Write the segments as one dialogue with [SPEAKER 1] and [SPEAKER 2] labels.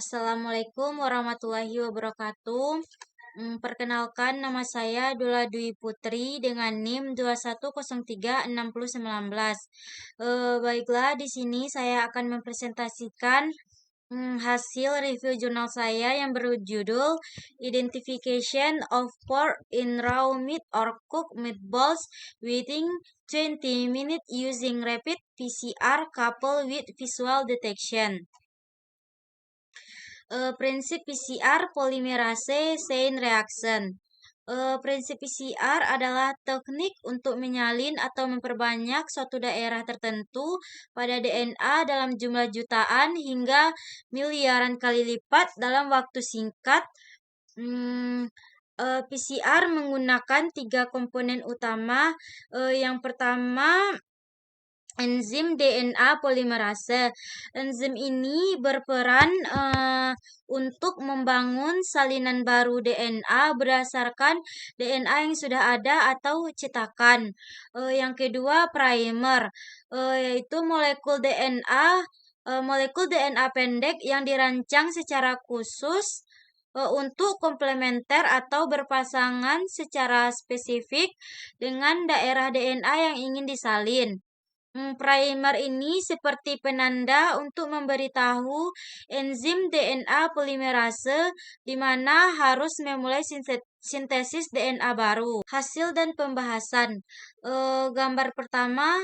[SPEAKER 1] Assalamualaikum warahmatullahi wabarakatuh. Perkenalkan, nama saya Dula Dwi Putri dengan NIM 21036019. Baiklah, di sini saya akan mempresentasikan hasil review jurnal saya yang berjudul Identification of Pork in Raw Meat or Cooked Meatballs within 20 minutes using Rapid PCR coupled with Visual Detection. Prinsip PCR polimerase chain reaction. Prinsip PCR adalah teknik untuk menyalin atau memperbanyak suatu daerah tertentu pada DNA dalam jumlah jutaan hingga miliaran kali lipat dalam waktu singkat. PCR menggunakan 3 komponen utama. Yang pertama, enzim DNA polimerase. Enzim ini berperan untuk membangun salinan baru DNA berdasarkan DNA yang sudah ada atau cetakan. Yang kedua, primer, yaitu molekul DNA pendek yang dirancang secara khusus untuk komplementer atau berpasangan secara spesifik dengan daerah DNA yang ingin disalin. Primer ini seperti penanda untuk memberitahu enzim DNA polimerase di mana harus memulai sintesis DNA baru. Hasil dan pembahasan. Gambar pertama,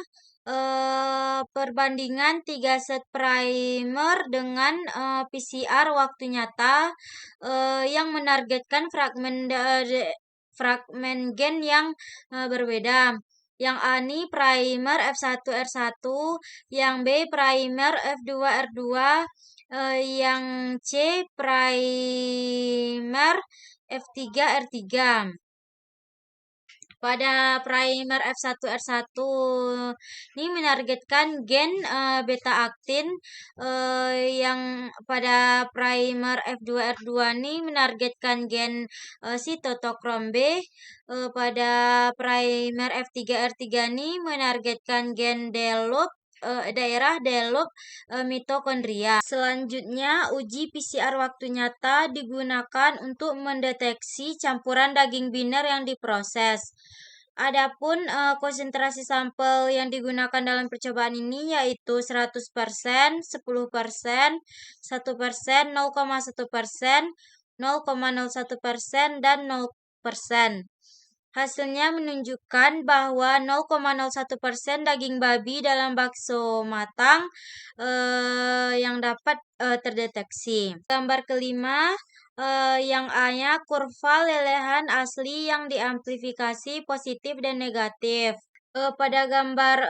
[SPEAKER 1] perbandingan 3 set primer dengan PCR waktu nyata yang menargetkan fragmen gen yang berbeda. Yang A ini primer F1R1, yang B primer F2R2, yang C primer F3R3. Pada primer F1R1 ini menargetkan gen beta-aktin, yang pada primer F2R2 ini menargetkan gen sitotokrom B, pada primer F3R3 ini menargetkan gen daerah delop mitokondria. Selanjutnya, uji PCR waktu nyata digunakan untuk mendeteksi campuran daging biner yang diproses. Adapun konsentrasi sampel yang digunakan dalam percobaan ini yaitu 100%, 10%, 1%, 0,1%, 0,01%, dan 0%. Hasilnya menunjukkan bahwa 0,01% daging babi dalam bakso matang yang dapat terdeteksi. Gambar kelima, yang A-nya kurva lelehan asli yang diamplifikasi positif dan negatif. Pada gambar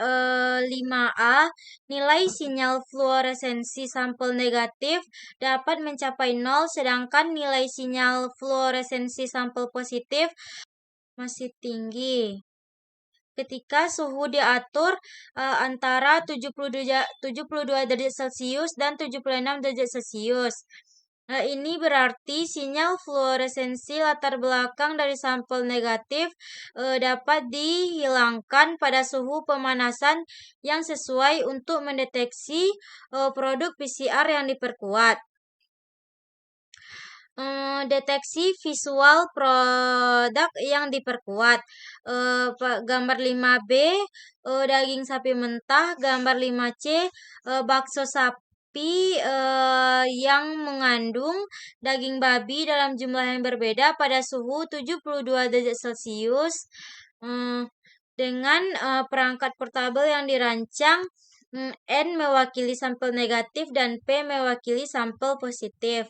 [SPEAKER 1] 5A, nilai sinyal fluoresensi sampel negatif dapat mencapai 0, sedangkan nilai sinyal fluoresensi sampel positif masih tinggi ketika suhu diatur antara 72 derajat Celcius dan 76 derajat Celcius. Ini berarti sinyal fluoresensi latar belakang dari sampel negatif dapat dihilangkan pada suhu pemanasan yang sesuai untuk mendeteksi produk PCR yang diperkuat. Deteksi visual produk yang diperkuat. Gambar 5B, daging sapi mentah. Gambar 5C, bakso sapi yang mengandung daging babi dalam jumlah yang berbeda pada suhu 72 derajat Celcius dengan perangkat portabel yang dirancang. N mewakili sampel negatif dan P mewakili sampel positif.